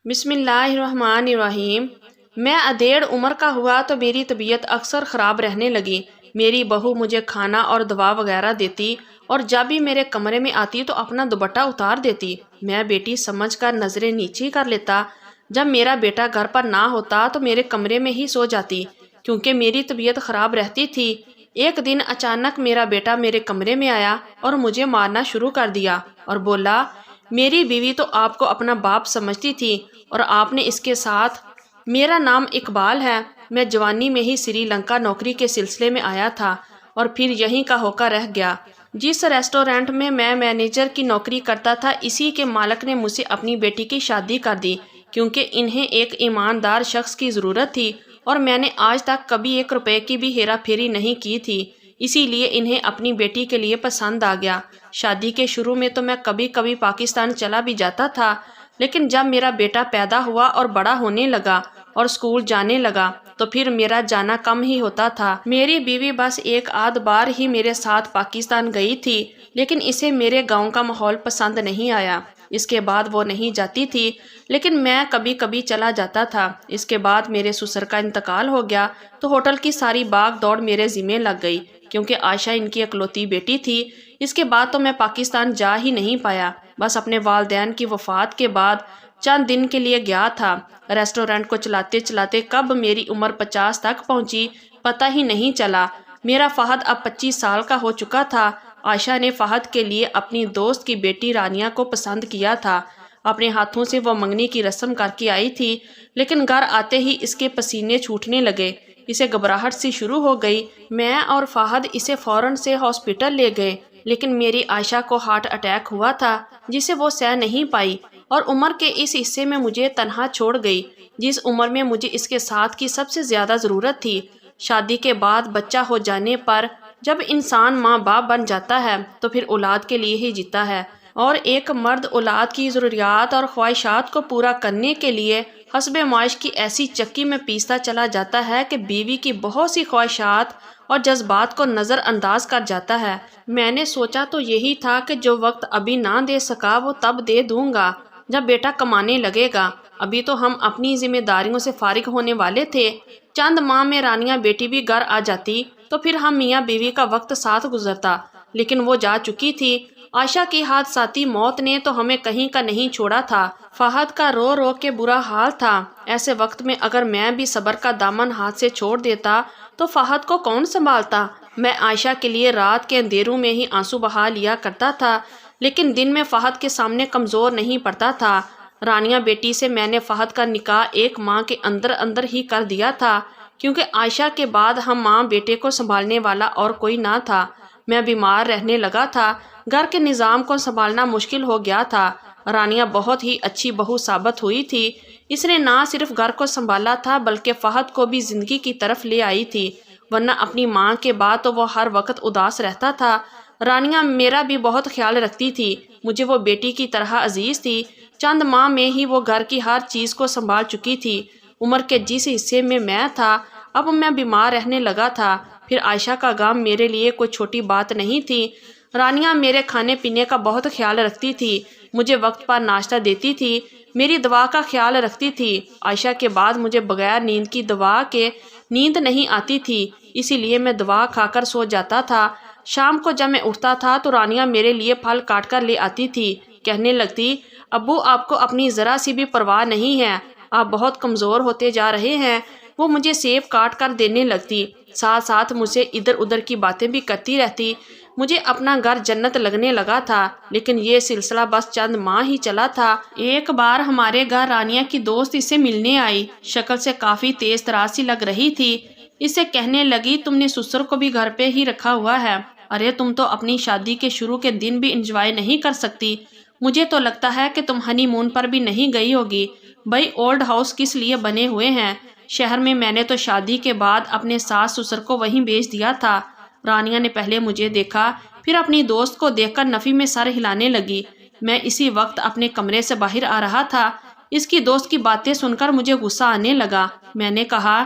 بسم اللہ الرحمن الرحیم۔ میں ادھیڑ عمر کا ہوا تو میری طبیعت اکثر خراب رہنے لگی۔ میری بہو مجھے کھانا اور دوا وغیرہ دیتی اور جب بھی میرے کمرے میں آتی تو اپنا دوپٹہ اتار دیتی۔ میں بیٹی سمجھ کر نظریں نیچی کر لیتا۔ جب میرا بیٹا گھر پر نہ ہوتا تو میرے کمرے میں ہی سو جاتی کیونکہ میری طبیعت خراب رہتی تھی۔ ایک دن اچانک میرا بیٹا میرے کمرے میں آیا اور مجھے مارنا شروع کر دیا اور بولا، میری بیوی تو آپ کو اپنا باپ سمجھتی تھی اور آپ نے اس کے ساتھ۔ میرا نام اقبال ہے۔ میں جوانی میں ہی سری لنکا نوکری کے سلسلے میں آیا تھا اور پھر یہیں کا ہوکا رہ گیا۔ جس ریسٹورینٹ میں مینیجر کی نوکری کرتا تھا اسی کے مالک نے مجھ سے اپنی بیٹی کی شادی کر دی کیونکہ انہیں ایک ایماندار شخص کی ضرورت تھی اور میں نے آج تک کبھی 1 روپے کی بھی ہیرا پھیری نہیں کی تھی، اسی لیے انہیں اپنی بیٹی کے لیے پسند آ گیا۔ شادی کے شروع میں تو میں کبھی کبھی پاکستان چلا بھی جاتا تھا، لیکن جب میرا بیٹا پیدا ہوا اور بڑا ہونے لگا اور اسکول جانے لگا تو پھر میرا جانا کم ہی ہوتا تھا۔ میری بیوی بس 1 آدھ بار ہی میرے ساتھ پاکستان گئی تھی، لیکن اسے میرے گاؤں کا ماحول پسند نہیں آیا۔ اس کے بعد وہ نہیں جاتی تھی، لیکن میں کبھی کبھی چلا جاتا تھا۔ اس کے بعد میرے سسر کا انتقال ہو گیا تو ہوٹل کی ساری باغ دوڑ میرے ذمہ لگ گئی کیونکہ عائشہ ان کی اکلوتی بیٹی تھی۔ اس کے بعد تو میں پاکستان جا ہی نہیں پایا، بس اپنے والدین کی وفات کے بعد چند دن کے لیے گیا تھا۔ ریسٹورینٹ کو چلاتے چلاتے کب میری عمر 50 تک پہنچی پتہ ہی نہیں چلا۔ میرا فہد اب 25 سال کا ہو چکا تھا۔ عائشہ نے فہد کے لیے اپنی دوست کی بیٹی رانیہ کو پسند کیا تھا۔ اپنے ہاتھوں سے وہ منگنی کی رسم کر کے آئی تھی، لیکن گھر آتے ہی اس کے پسینے چھوٹنے لگے، اسے گھبراہٹ سی شروع ہو گئی۔ میں اور فہد اسے فوراً سے ہاسپٹل لے گئے، لیکن میری عائشہ کو ہارٹ اٹیک ہوا تھا جسے وہ سہ نہیں پائی اور عمر کے اس حصے میں مجھے تنہا چھوڑ گئی جس عمر میں مجھے اس کے ساتھ کی سب سے زیادہ ضرورت تھی۔ شادی کے بعد بچہ ہو جانے پر جب انسان ماں باپ بن جاتا ہے تو پھر اولاد کے لیے ہی جیتا ہے، اور ایک مرد اولاد کی ضروریات اور خواہشات کو پورا کرنے کے لیے حسب معاش کی ایسی چکی میں پیستا چلا جاتا ہے کہ بیوی کی بہت سی خواہشات اور جذبات کو نظر انداز کر جاتا ہے۔ میں نے سوچا تو یہی تھا کہ جو وقت ابھی نہ دے سکا وہ تب دے دوں گا جب بیٹا کمانے لگے گا۔ ابھی تو ہم اپنی ذمہ داریوں سے فارغ ہونے والے تھے۔ چند ماہ میں رانیہ بیٹی بھی گھر آ جاتی تو پھر ہم میاں بیوی کا وقت ساتھ گزرتا، لیکن وہ جا چکی تھی۔ عائشہ کی حادثاتی موت نے تو ہمیں کہیں کا نہیں چھوڑا تھا۔ فہد کا رو رو کے برا حال تھا۔ ایسے وقت میں اگر میں بھی صبر کا دامن ہاتھ سے چھوڑ دیتا تو فہد کو کون سنبھالتا؟ میں عائشہ کے لیے رات کے اندھیروں میں ہی آنسو بہا لیا کرتا تھا، لیکن دن میں فہد کے سامنے کمزور نہیں پڑتا تھا۔ رانیہ بیٹی سے میں نے فہد کا نکاح 1 ماہ کے اندر اندر ہی کر دیا تھا کیونکہ عائشہ کے بعد ہم ماں بیٹے کو سنبھالنے والا اور کوئی نہ تھا۔ میں بیمار رہنے لگا تھا، گھر کے نظام کو سنبھالنا مشکل ہو گیا تھا۔ رانیہ بہت ہی اچھی بہو ثابت ہوئی تھی۔ اس نے نہ صرف گھر کو سنبھالا تھا بلکہ فہد کو بھی زندگی کی طرف لے آئی تھی، ورنہ اپنی ماں کے بعد تو وہ ہر وقت اداس رہتا تھا۔ رانیہ میرا بھی بہت خیال رکھتی تھی، مجھے وہ بیٹی کی طرح عزیز تھی۔ چند ماہ میں ہی وہ گھر کی ہر چیز کو سنبھال چکی تھی۔ عمر کے جس حصے میں تھا اب میں بیمار رہنے لگا تھا، پھر عائشہ کا غم میرے لیے کوئی چھوٹی بات نہیں تھی۔ رانیہ میرے کھانے پینے کا بہت خیال رکھتی تھی، مجھے وقت پر ناشتہ دیتی تھی، میری دوا کا خیال رکھتی تھی۔ عائشہ کے بعد مجھے بغیر نیند کی دوا کے نیند نہیں آتی تھی، اسی لیے میں دوا کھا کر سو جاتا تھا۔ شام کو جب میں اٹھتا تھا تو رانیہ میرے لیے پھل کاٹ کر لے آتی تھی، کہنے لگتی، ابو آپ کو اپنی ذرا سی بھی پرواہ نہیں ہے، آپ بہت کمزور ہوتے جا رہے ہیں۔ وہ مجھے سیب کاٹ کر دینے لگتی، ساتھ ساتھ مجھ سے ادھر ادھر کی باتیں بھی کرتی رہتی۔ مجھے اپنا گھر جنت لگنے لگا تھا، لیکن یہ سلسلہ بس چند ماہ ہی چلا تھا۔ ایک بار ہمارے گھر رانیہ کی دوست اس سے ملنے آئی، شکل سے کافی تیز تراز سی لگ رہی تھی۔ اس سے کہنے لگی، تم نے سسر کو بھی گھر پہ ہی رکھا ہوا ہے، ارے تم تو اپنی شادی کے شروع کے دن بھی انجوائے نہیں کر سکتی، مجھے تو لگتا ہے کہ تم ہنی مون پر بھی نہیں گئی ہوگی۔ بھائی اولڈ ہاؤس کس لیے بنے ہوئے ہیں، شہر میں نے تو شادی کے بعد اپنے ساس سسر کو وہیں بھیج دیا تھا۔ رانیہ نے پہلے مجھے دیکھا، پھر اپنی دوست کو دیکھ کر نفی میں سر ہلانے لگی۔ میں اسی وقت اپنے کمرے سے باہر آ رہا تھا، اس کی دوست کی باتیں سن کر مجھے غصہ آنے لگا۔ میں نے کہا،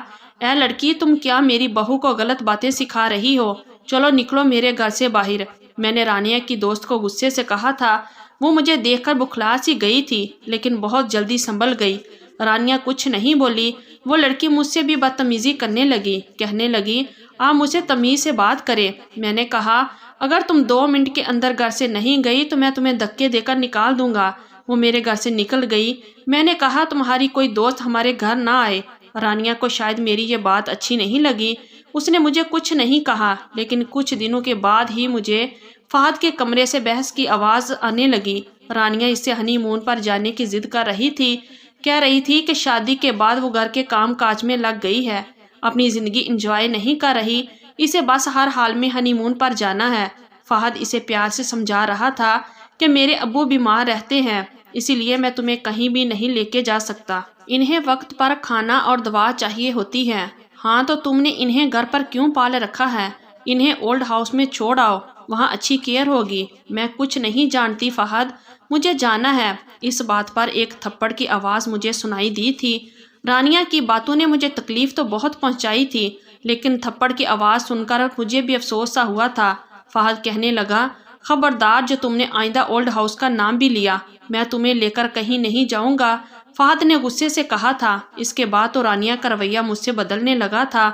اے لڑکی، تم کیا میری بہو کو غلط باتیں سکھا رہی ہو؟ چلو نکلو میرے گھر سے باہر۔ میں نے رانیہ کی دوست کو غصے سے کہا تھا۔ وہ مجھے دیکھ کر بکھلا سی گئی تھی لیکن بہت جلدی سنبھل گئی۔ رانیہ کچھ نہیں بولی۔ وہ لڑکی مجھ سے بھی بدتمیزی کرنے لگی، کہنے لگی آپ مجھ سے تمیز سے بات کرے۔ میں نے کہا اگر تم 2 منٹ کے اندر گھر سے نہیں گئی تو میں تمہیں دھکے دے کر نکال دوں گا۔ وہ میرے گھر سے نکل گئی۔ میں نے کہا تمہاری کوئی دوست ہمارے گھر نہ آئے۔ رانیہ کو شاید میری یہ بات اچھی نہیں لگی۔ اس نے مجھے کچھ نہیں کہا، لیکن کچھ دنوں کے بعد ہی مجھے فہد کے کمرے سے بحث کی آواز آنے لگی۔ رانیہ اس سے ہنی مون پر جانے کی ضد کر رہی تھی، کہہ رہی تھی کہ شادی کے بعد وہ گھر کے کام کاج میں لگ گئی ہے، اپنی زندگی انجوائے نہیں کر رہی، اسے بس ہر حال میں ہنی مون پر جانا ہے۔ فہد اسے پیار سے سمجھا رہا تھا کہ میرے ابو بیمار رہتے ہیں، اسی لیے میں تمہیں کہیں بھی نہیں لے کے جا سکتا۔ انہیں وقت پر کھانا اور دوا چاہیے ہوتی ہے۔ ہاں تو تم نے انہیں گھر پر کیوں پال رکھا ہے؟ انہیں اولڈ ہاؤس میں چھوڑ آؤ، وہاں اچھی کیئر ہوگی۔ میں کچھ نہیں جانتی فہد، مجھے جانا ہے۔ اس بات پر ایک تھپڑ کی آواز مجھے سنائی دی تھی۔ رانیہ کی باتوں نے مجھے تکلیف تو بہت پہنچائی تھی، لیکن تھپڑ کی آواز سن کر مجھے بھی افسوس سا ہوا تھا۔ فہد کہنے لگا خبردار جو تم نے آئندہ اولڈ ہاؤس کا نام بھی لیا، میں تمہیں لے کر کہیں نہیں جاؤں گا۔ فہد نے غصے سے کہا تھا۔ اس کے بعد تو رانیہ کا رویہ مجھ سے بدلنے لگا تھا۔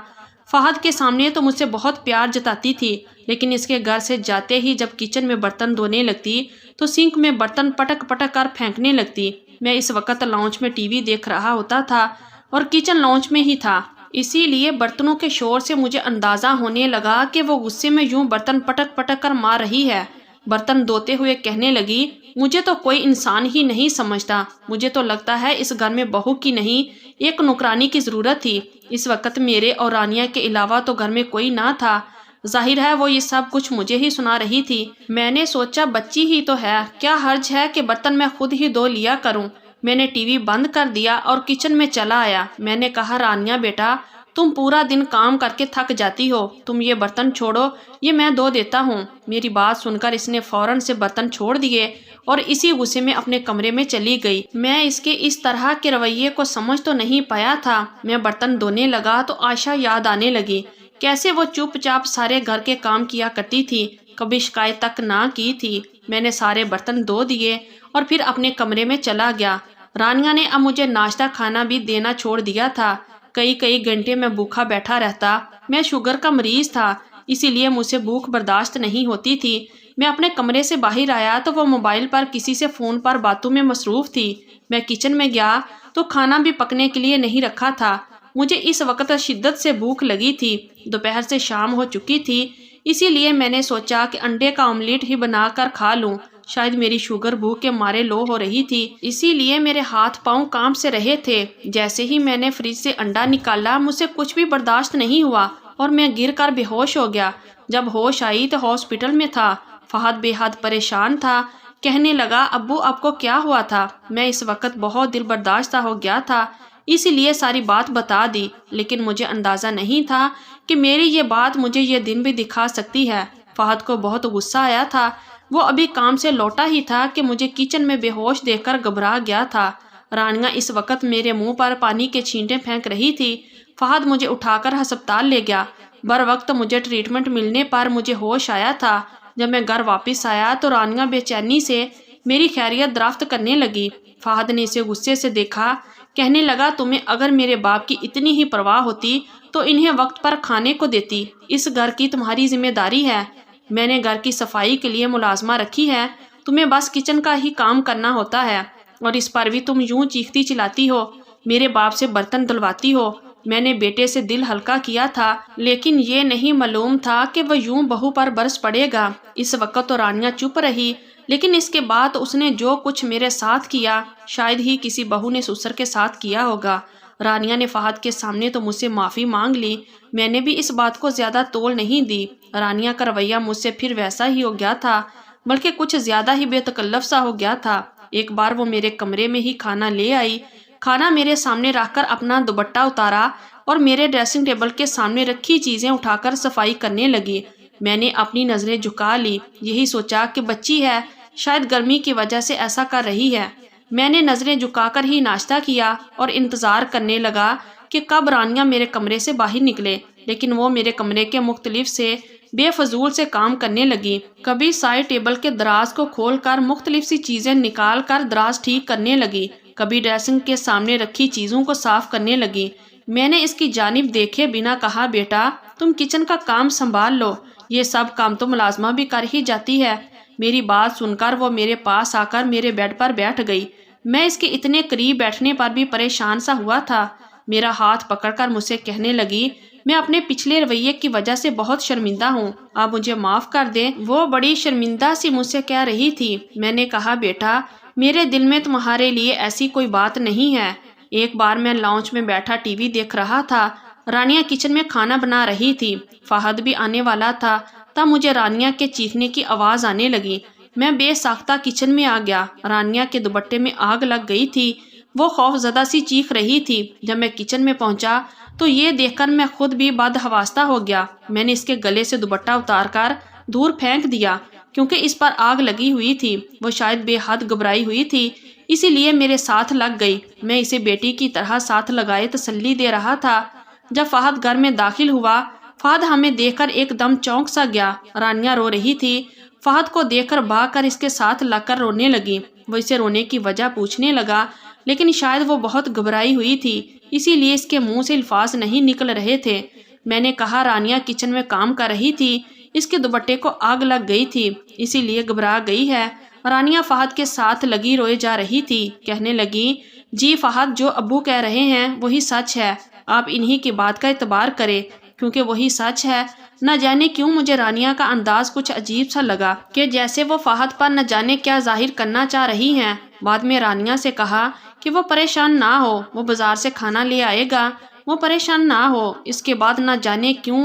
فہد کے سامنے تو مجھ سے بہت پیار جتاتی تھی، لیکن اس کے گھر سے جاتے ہی جب کچن میں برتن دھونے لگتی تو سنک میں برتن پٹک پٹک کر پھینکنے لگتی۔ میں اس وقت لاؤنج میں ٹی وی دیکھ رہا ہوتا تھا اور کچن لاؤنج میں ہی تھا، اسی لیے برتنوں کے شور سے مجھے اندازہ ہونے لگا کہ وہ غصے میں یوں برتن پٹک پٹک کر مار رہی ہے۔ برتن دھوتے ہوئے کہنے لگی مجھے تو کوئی انسان ہی نہیں سمجھتا، مجھے تو لگتا ہے اس گھر میں بہو کی نہیں ایک نوکرانی کی ضرورت تھی۔ اس وقت میرے اور رانیہ کے علاوہ تو گھر میں کوئی نہ تھا، ظاہر ہے وہ یہ سب کچھ مجھے ہی سنا رہی تھی۔ میں نے سوچا بچی ہی تو ہے، کیا حرج ہے کہ برتن میں خود ہی دھو لیا کروں۔ میں نے ٹی وی بند کر دیا اور کچن میں چلا آیا۔ میں نے کہا رانیہ بیٹا تم پورا دن کام کر کے تھک جاتی ہو، تم یہ برتن چھوڑو، یہ میں دھو دیتا ہوں۔ میری بات سن کر اس نے فوراً سے برتن چھوڑ دیے اور اسی غصے میں اپنے کمرے میں چلی گئی۔ میں اس کے اس طرح کے رویے کو سمجھ تو نہیں پایا تھا۔ میں برتن دھونے لگا تو عائشہ یاد آنے لگی، کیسے وہ چپ چاپ سارے گھر کے کام کیا کرتی تھی، کبھی شکایت تک نہ کی تھی۔ میں نے سارے برتن دھو دیے اور پھر اپنے کمرے میں چلا گیا۔ رانیہ نے اب مجھے ناشتہ کھانا بھی دینا چھوڑ دیا تھا۔ کئی گھنٹے میں بھوکا بیٹھا رہتا۔ میں شوگر کا مریض تھا، اسی لیے مجھ سے بھوک برداشت نہیں ہوتی تھی۔ میں اپنے کمرے سے باہر آیا تو وہ موبائل پر کسی سے فون پر باتوں میں مصروف تھی۔ میں کچن میں گیا تو کھانا بھی پکنے کے لیے نہیں رکھا تھا۔ مجھے اس وقت شدت سے بھوک لگی تھی، دوپہر سے شام ہو چکی تھی، اسی لیے میں نے سوچا کہ انڈے کا آملیٹ ہی بنا کر کھا لوں۔ شاید میری شوگر بھوک کے مارے لو ہو رہی تھی، اسی لیے میرے ہاتھ پاؤں کانپ سے رہے تھے۔ جیسے ہی میں نے فریج سے انڈا نکالا مجھ سے کچھ بھی برداشت نہیں ہوا اور میں گر کر بے ہوش ہو گیا۔ جب ہوش آئی تو ہاسپٹل میں تھا۔ فہد بے حد پریشان تھا، کہنے لگا ابو آپ کو کیا ہوا تھا؟ میں اس وقت بہت دل برداشتہ ہو گیا تھا، اسی لیے ساری بات بتا دی، لیکن مجھے اندازہ نہیں تھا کہ میری یہ بات مجھے یہ دن بھی دکھا سکتی ہے۔ فہد کو بہت غصہ آیا تھا۔ وہ ابھی کام سے لوٹا ہی تھا کہ مجھے کچن میں بے ہوش دیکھ کر گھبرا گیا تھا۔ رانیہ اس وقت میرے منہ پر پانی کے چھینٹے پھینک رہی تھی۔ فہد مجھے اٹھا کر ہسپتال لے گیا۔ بر وقت مجھے ٹریٹمنٹ ملنے پر مجھے ہوش آیا تھا۔ جب میں گھر واپس آیا تو رانیہ بے چینی سے میری خیریت دریافت کرنے لگی۔ فہد نے اسے غصے سے دیکھا، کہنے لگا تمہیں اگر میرے باپ کی اتنی ہی پرواہ ہوتی تو انہیں وقت پر کھانے کو دیتی، اس گھر کی تمہاری ذمہ داری ہے۔ میں نے گھر کی صفائی کے لیے ملازمہ رکھی ہے، تمہیں بس کچن کا ہی کام کرنا ہوتا ہے، اور اس پر بھی تم یوں چیختی چلاتی ہو، میرے باپ سے برتن دھلواتی ہو۔ میں نے بیٹے سے دل ہلکا کیا تھا، لیکن یہ نہیں معلوم تھا کہ وہ یوں بہو پر برس پڑے گا۔ اس وقت تو رانیہ چپ رہی، لیکن اس کے بعد اس نے جو کچھ میرے ساتھ کیا شاید ہی کسی بہو نے سسر کے ساتھ کیا ہوگا۔ رانیہ نے فہد کے سامنے تو مجھ سے معافی مانگ لی، میں نے بھی اس بات کو زیادہ تول نہیں دی۔ رانیہ کا رویہ مجھ سے پھر ویسا ہی ہو گیا تھا، بلکہ کچھ زیادہ ہی بے تکلف سا ہو گیا تھا۔ ایک بار وہ میرے کمرے میں ہی کھانا لے آئی، کھانا میرے سامنے رکھ کر اپنا دوپٹہ اتارا اور میرے ڈریسنگ ٹیبل کے سامنے رکھی چیزیں اٹھا کر صفائی کرنے لگی۔ میں نے اپنی نظریں جھکا لی، یہی سوچا کہ بچی ہے، شاید گرمی کی وجہ سے ایسا کر رہی ہے۔ میں نے نظریں جھکا کر ہی ناشتہ کیا اور انتظار کرنے لگا کہ کب رانیہ میرے کمرے سے باہر نکلے، لیکن وہ میرے کمرے کے مختلف سے بے فضول سے کام کرنے لگی۔ کبھی سائڈ ٹیبل کے دراز کو کھول کر مختلف سی چیزیں نکال کر دراز ٹھیک کرنے لگی، کبھی ڈریسنگ کے سامنے رکھی چیزوں کو صاف کرنے لگی۔ میں نے اس کی جانب دیکھے بنا کہا، بیٹا تم کچن کا کام سنبھال لو، یہ سب کام تو ملازمہ بھی کر ہی جاتی ہے۔ میری بات سن کر وہ میرے پاس آ کر میرے بیڈ پر بیٹھ گئی۔ میں اس کے اتنے قریب بیٹھنے پر بھی پریشان سا ہوا تھا۔ میرا ہاتھ پکڑ کر مجھ سے کہنے لگی، میں اپنے پچھلے رویے کی وجہ سے بہت شرمندہ ہوں، آپ مجھے معاف کر دیں۔ وہ بڑی شرمندہ سی مجھ سے کہہ رہی تھی۔ میں نے کہا، بیٹا میرے دل میں تمہارے لیے ایسی کوئی بات نہیں ہے۔ ایک بار میں لاؤنج میں بیٹھا ٹی وی دیکھ رہا تھا، رانیہ کچن میں کھانا بنا رہی تھی، فہد بھی آنے والا تھا، تب مجھے رانیہ کے چیخنے کی آواز آنے لگی۔ میں بے ساختہ کچن میں آ گیا۔ رانیہ کے دوپٹے میں آگ لگ گئی تھی، وہ خوف زدہ سی چیخ رہی تھی۔ جب میں کچن میں پہنچا تو یہ دیکھ کر میں خود بھی بدحواستہ ہو گیا۔ میں نے اس کے گلے سے دوپٹہ اتار کر دور پھینک دیا، کیونکہ اس پر آگ لگی ہوئی تھی۔ وہ شاید بے حد گھبرائی ہوئی تھی، اسی لیے میرے ساتھ لگ گئی۔ میں اسے بیٹی کی طرح ساتھ لگائے تسلی دے رہا تھا۔ جب فہد گھر میں داخل ہوا، فہد ہمیں دیکھ کر ایک دم چونک سا گیا۔ رانیہ رو رہی تھی، فہد کو دیکھ کر بھاگ کر اس کے ساتھ لگ کر رونے لگی۔ وہ اسے رونے کی وجہ پوچھنے لگا، لیکن شاید وہ بہت گھبرائی ہوئی تھی، اسی لیے اس کے منہ سے الفاظ نہیں نکل رہے تھے۔ میں نے کہا، رانیہ کچن میں کام کر رہی تھی، اس کے دوپٹے کو آگ لگ گئی تھی، اسی لیے گھبرا گئی ہے۔ رانیہ فہد کے ساتھ لگی روئے جا رہی تھی، کہنے لگی، جی فہد جو ابو کہہ رہے ہیں وہی سچ ہے، آپ انہی کی بات کا اعتبار کریں، کیونکہ وہی سچ ہے۔ نہ جانے کیوں مجھے رانیہ کا انداز کچھ عجیب سا لگا، کہ جیسے وہ فہد پر نہ جانے کیا ظاہر کرنا چاہ رہی ہیں۔ بعد میں رانیہ سے کہا کہ وہ پریشان نہ ہو، وہ بازار سے کھانا لے آئے گا، وہ پریشان نہ ہو۔ اس کے بعد نہ جانے کیوں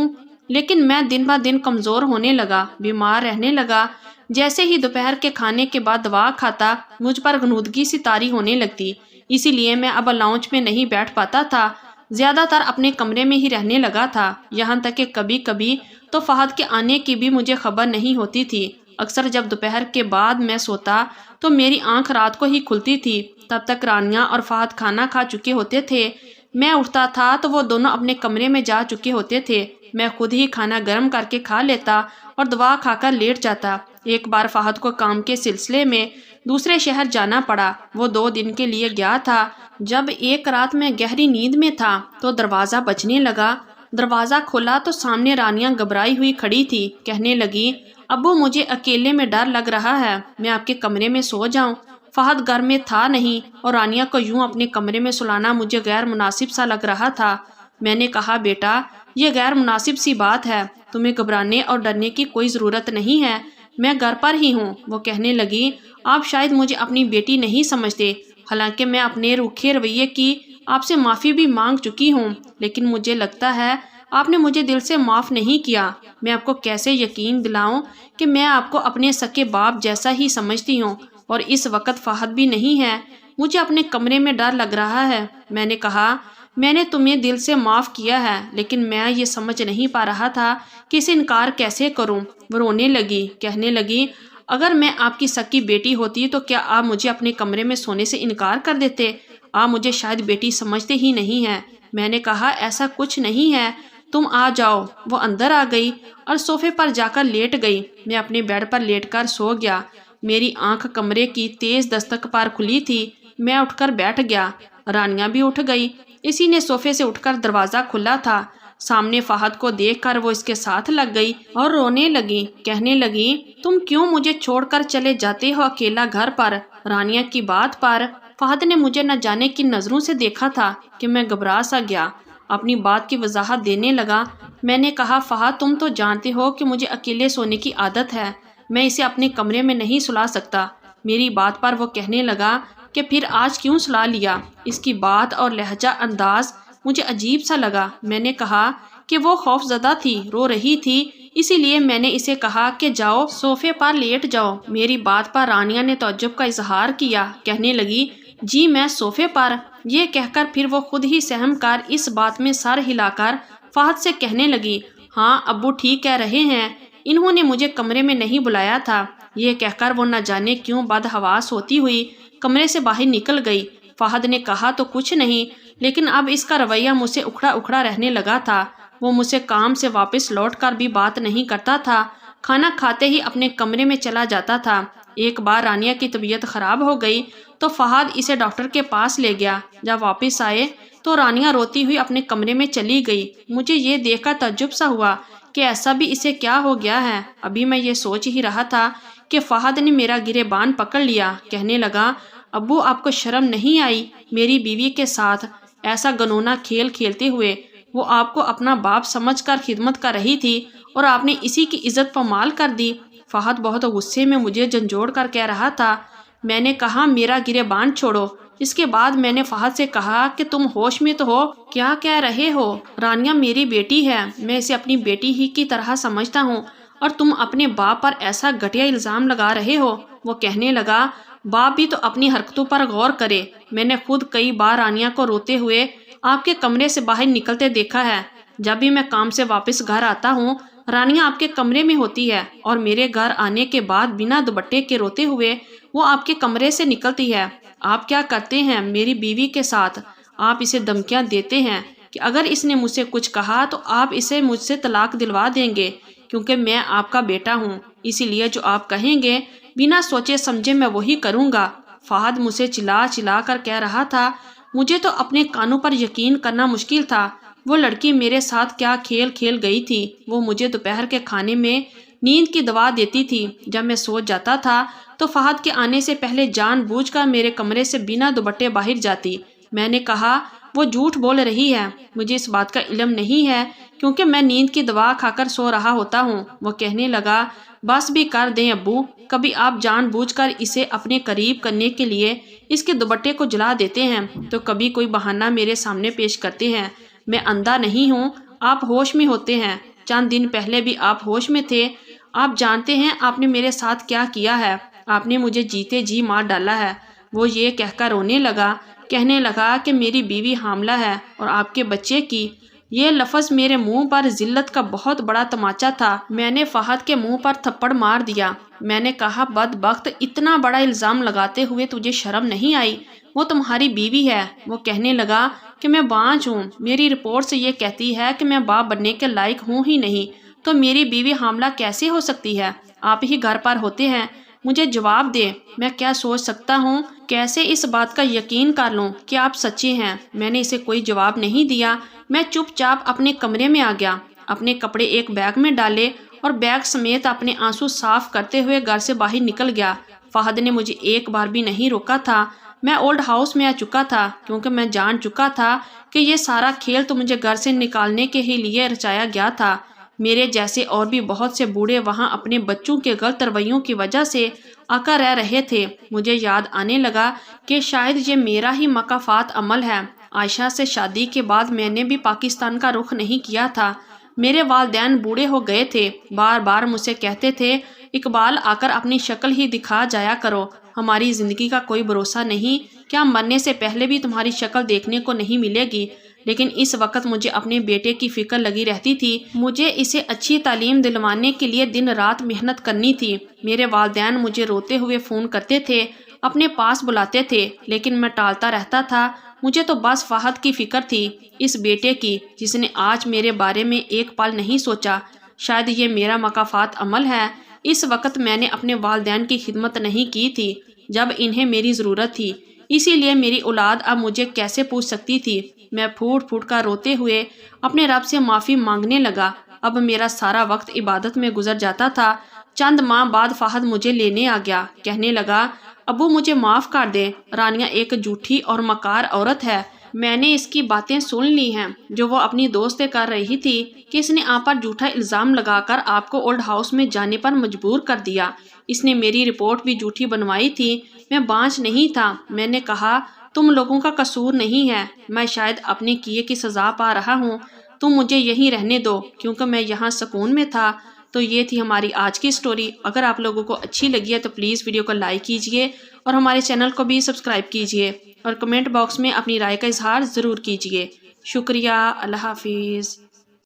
لیکن میں دن بہ دن کمزور ہونے لگا، بیمار رہنے لگا۔ جیسے ہی دوپہر کے کھانے کے بعد دوا کھاتا، مجھ پر غنودگی سی طاری ہونے لگتی، اسی لیے میں اب لاؤنج میں نہیں بیٹھ پاتا تھا، زیادہ تر اپنے کمرے میں ہی رہنے لگا تھا، یہاں تک کہ کبھی کبھی تو فہد کے آنے کی بھی مجھے خبر نہیں ہوتی تھی۔ اکثر جب دوپہر کے بعد میں سوتا تو میری آنکھ رات کو ہی کھلتی تھی، تب تک رانیہ اور فہد کھانا کھا چکے ہوتے تھے۔ میں اٹھتا تھا تو وہ دونوں اپنے کمرے میں جا چکے ہوتے تھے۔ میں خود ہی کھانا گرم کر کے کھا لیتا اور دوا کھا کر لیٹ جاتا۔ ایک بار فہد کو کام کے سلسلے میں دوسرے شہر جانا پڑا، وہ 2 دن کے لیے گیا تھا۔ جب ایک رات میں گہری نیند میں تھا تو دروازہ بجنے لگا۔ دروازہ کھولا تو سامنے رانیہ گھبرائی ہوئی کھڑی تھی، کہنے لگی، ابو مجھے اکیلے میں ڈر لگ رہا ہے، میں آپ کے کمرے میں سو جاؤں۔ فہد گھر میں تھا نہیں اور رانیہ کو یوں اپنے کمرے میں سلانا مجھے غیر مناسب سا لگ رہا تھا۔ میں نے کہا، بیٹا یہ غیر مناسب سی بات ہے، تمہیں گھبرانے اور ڈرنے کی کوئی ضرورت نہیں ہے، میں گھر پر ہی ہوں۔ وہ کہنے لگی، آپ شاید مجھے اپنی بیٹی نہیں سمجھتے، حالانکہ میں اپنے روکھے رویے کی آپ سے معافی بھی مانگ چکی ہوں، لیکن مجھے لگتا ہے آپ نے مجھے دل سے معاف نہیں کیا۔ میں آپ کو کیسے یقین دلاؤں کہ میں آپ کو اپنے سکے باپ جیسا ہی سمجھتی ہوں، اور اس وقت فہد بھی نہیں ہے، مجھے اپنے کمرے میں ڈر لگ رہا ہے۔ میں نے کہا، میں نے تمہیں دل سے معاف کیا ہے، لیکن میں یہ سمجھ نہیں پا رہا تھا کہ اسے انکار کیسے کروں۔ وہ رونے لگی، کہنے لگی، اگر میں آپ کی سکی بیٹی ہوتی تو کیا آپ مجھے اپنے کمرے میں سونے سے انکار کر دیتے؟ آپ مجھے شاید بیٹی سمجھتے ہی نہیں ہیں۔ میں نے کہا، ایسا کچھ نہیں ہے، تم آ جاؤ۔ وہ اندر آ گئی اور صوفے پر جا کر لیٹ گئی۔ میں اپنے بیڈ پر لیٹ کر سو گیا۔ میری آنکھ کمرے کی تیز دستک پر کھلی تھی۔ میں اٹھ کر بیٹھ گیا۔ رانیہ بھی اٹھ گئی، اسی نے صوفے سے اٹھ کر دروازہ کھلا تھا۔ سامنے فہد کو دیکھ کر وہ اس کے ساتھ لگ گئی اور رونے لگی، کہنے لگی، تم کیوں مجھے چھوڑ کر چلے جاتے ہو اکیلا گھر پر؟ رانیہ کی بات پر فہد نے مجھے نہ جانے کن نظروں سے دیکھا تھا کہ میں گھبرا سا گیا۔ اپنی بات کی وضاحت دینے لگا۔ میں نے کہا، فہد تم تو جانتے ہو کہ مجھے اکیلے سونے کی عادت ہے، میں اسے اپنے کمرے میں نہیں سلا سکتا۔ میری بات پر وہ کہنے لگا کہ پھر آج کیوں سلا لیا؟ اس کی بات اور لہجہ انداز مجھے عجیب سا لگا۔ میں نے کہا کہ وہ خوف زدہ تھی، رو رہی تھی، اسی لیے میں نے اسے کہا کہ جاؤ صوفے پر لیٹ جاؤ۔ میری بات پر رانیہ نے تعجب کا اظہار کیا، کہنے لگی، جی میں صوفے پر؟ یہ کہہ کر پھر وہ خود ہی سہم کر اس بات میں سر ہلا کر فہد سے کہنے لگی، ہاں ابو ٹھیک کہہ رہے ہیں، انہوں نے مجھے کمرے میں نہیں بلایا تھا۔ یہ کہہ کر وہ نہ جانے کیوں بدحواس ہوتی ہوئی کمرے سے باہر نکل گئی۔ فہد نے کہا تو کچھ نہیں، لیکن اب اس کا رویہ مجھ سے اکھڑا اکھڑا رہنے لگا تھا۔ وہ مجھ سے کام سے واپس لوٹ کر بھی بات نہیں کرتا تھا، کھانا کھاتے ہی اپنے کمرے میں چلا جاتا تھا۔ ایک بار رانیہ کی طبیعت خراب ہو گئی تو فہد اسے ڈاکٹر کے پاس لے گیا۔ جب واپس آئے تو رانیہ روتی ہوئی اپنے کمرے میں چلی گئی۔ مجھے یہ دیکھ کر تعجب سا ہوا کہ ایسا بھی اسے کیا ہو گیا ہے۔ ابھی میں یہ سوچ ہی رہا تھا کہ فہد نے میرا گریبان پکڑ لیا، کہنے لگا، ابو آپ کو شرم نہیں آئی میری بیوی کے ساتھ ایسا گنونا کھیل کھیلتے ہوئے؟ وہ آپ کو اپنا باپ سمجھ کر خدمت کر رہی تھی اور آپ نے اسی کی عزت پامال کر دی۔ فہد بہت غصے میں مجھے جھنجھوڑ کر کہہ رہا تھا۔ میں نے کہا میرا گریبان چھوڑو۔ اس کے بعد میں نے فہد سے کہا کہ تم ہوش میں تو ہو، کیا کہہ رہے ہو؟ رانیہ میری بیٹی ہے، میں اسے اپنی بیٹی ہی کی طرح سمجھتا ہوں اور تم اپنے باپ پر ایسا گھٹیا الزام لگا رہے ہو۔ وہ کہنے لگا، باپ بھی تو اپنی حرکتوں پر غور کرے۔ میں نے خود کئی بار رانیہ کو روتے ہوئے آپ کے کمرے سے باہر نکلتے دیکھا ہے۔ جب بھی میں کام سے واپس گھر آتا ہوں رانیہ آپ کے کمرے میں ہوتی ہے، اور میرے گھر آنے کے بعد بنا دوپٹے کے روتے ہوئے وہ آپ کے کمرے سے نکلتی ہے۔ آپ کیا کرتے ہیں میری بیوی کے ساتھ؟ آپ اسے دھمکیاں دیتے ہیں کہ اگر اس نے مجھ سے کچھ کہا تو آپ اسے مجھ سے طلاق دلوا دیں گے، کیونکہ میں آپ کا بیٹا ہوں، اسی لیے جو آپ کہیں گے بنا سوچے سمجھے میں وہی کروں گا۔ فہد مجھ سے چلا چلا کر کہہ رہا تھا۔ مجھے تو اپنے کانوں پر یقین کرنا مشکل تھا۔ وہ لڑکی میرے ساتھ کیا کھیل کھیل گئی تھی۔ وہ مجھے دوپہر کے کھانے میں نیند کی دوا دیتی تھی۔ جب میں سو جاتا تھا تو فہد کے آنے سے پہلے جان بوجھ کر میرے کمرے سے بنا دوپٹے باہر جاتی۔ میں نے کہا، وہ جھوٹ بول رہی ہے، مجھے اس بات کا علم نہیں ہے کیونکہ میں نیند کی دوا کھا کر سو رہا ہوتا ہوں۔ وہ کہنے لگا، بس بھی کر دیں ابو، کبھی آپ جان بوجھ کر اسے اپنے قریب کرنے کے لیے اس کے دوپٹے کو جلا دیتے ہیں تو کبھی کوئی بہانہ میرے سامنے پیش کرتے ہیں۔ میں اندھا نہیں ہوں، آپ ہوش میں ہوتے ہیں۔ چند دن پہلے بھی آپ ہوش میں تھے۔ آپ جانتے ہیں آپ نے میرے ساتھ کیا کیا ہے؟ آپ نے مجھے جیتے جی مار ڈالا ہے۔ وہ یہ کہہ کر رونے لگا، کہنے لگا کہ میری بیوی حاملہ ہے اور آپ کے بچے کی۔ یہ لفظ میرے منہ پر ذلت کا بہت بڑا تماچا تھا۔ میں نے فہد کے منہ پر تھپڑ مار دیا۔ میں نے کہا، بدبخت، اتنا بڑا الزام لگاتے ہوئے تجھے شرم نہیں آئی؟ وہ تمہاری بیوی ہے۔ وہ کہنے لگا کہ میں بانجھ ہوں، میری رپورٹ سے یہ کہتی ہے کہ میں باپ بننے کے لائق ہوں ہی نہیں، تو میری بیوی حاملہ کیسے ہو سکتی ہے؟ آپ ہی گھر پر ہوتے ہیں، مجھے جواب دے، میں کیا سوچ سکتا ہوں؟ کیسے اس بات کا یقین کر لوں کہ آپ سچے ہیں؟ میں نے اسے کوئی جواب نہیں دیا۔ میں چپ چاپ اپنے کمرے میں آ گیا، اپنے کپڑے ایک بیگ میں ڈالے اور بیگ سمیت اپنے آنسو صاف کرتے ہوئے گھر سے باہر نکل گیا۔ فہد نے مجھے ایک بار بھی نہیں روکا تھا۔ میں اولڈ ہاؤس میں آ چکا تھا کیونکہ میں جان چکا تھا کہ یہ سارا کھیل تو مجھے گھر سے نکالنے کے ہی لیے رچایا گیا تھا۔ میرے جیسے اور بھی بہت سے بوڑھے وہاں اپنے بچوں کے غلط رویوں کی وجہ سے آ کر رہ رہے تھے۔ مجھے یاد آنے لگا کہ شاید یہ میرا ہی مکافات عمل ہے۔ عائشہ سے شادی کے بعد میں نے بھی پاکستان کا رخ نہیں کیا تھا۔ میرے والدین بوڑھے ہو گئے تھے، بار بار مجھ سے کہتے تھے، اقبال آ کر اپنی شکل ہی دکھا جایا کرو، ہماری زندگی کا کوئی بھروسہ نہیں، کیا مرنے سے پہلے بھی تمہاری شکل دیکھنے کو نہیں ملے گی؟ لیکن اس وقت مجھے اپنے بیٹے کی فکر لگی رہتی تھی۔ مجھے اسے اچھی تعلیم دلوانے کے لیے دن رات محنت کرنی تھی۔ میرے والدین مجھے روتے ہوئے فون کرتے تھے، اپنے پاس بلاتے تھے، لیکن میں ٹالتا رہتا تھا۔ مجھے تو بس فہد کی فکر تھی، اس بیٹے کی جس نے آج میرے بارے میں ایک پل نہیں سوچا۔ شاید یہ میرا مکافات عمل ہے۔ اس وقت میں نے اپنے والدین کی خدمت نہیں کی تھی جب انہیں میری ضرورت تھی، اسی لیے میری اولاد اب مجھے کیسے پوچھ سکتی تھی؟ میں پھوٹ پھوٹ کر روتے ہوئے اپنے رب سے معافی مانگنے لگا۔ اب میرا سارا وقت عبادت میں گزر جاتا تھا۔ چند ماہ بعد فہد مجھے لینے آ گیا، کہنے لگا، ابو مجھے معاف کر دے، رانیہ ایک جھوٹی اور مکار عورت ہے۔ میں نے اس کی باتیں سن لی ہیں جو وہ اپنی دوست سے کر رہی تھی کہ اس نے آپ پر جھوٹا الزام لگا کر آپ کو اولڈ ہاؤس میں جانے پر مجبور کر دیا۔ اس نے میری رپورٹ بھی جھوٹی بنوائی تھی۔ میں بانجھ نہیں تھا۔ میں نے کہا، تم لوگوں کا قصور نہیں ہے، میں شاید اپنے کیے کی سزا پا رہا ہوں، تم مجھے یہیں رہنے دو کیونکہ میں یہاں سکون میں تھا۔ تو یہ تھی ہماری آج کی سٹوری۔ اگر آپ لوگوں کو اچھی لگی ہے تو پلیز ویڈیو کو لائک کیجئے اور ہمارے چینل کو بھی سبسکرائب کیجئے اور کمنٹ باکس میں اپنی رائے کا اظہار ضرور کیجئے۔ شکریہ، اللہ حافظ۔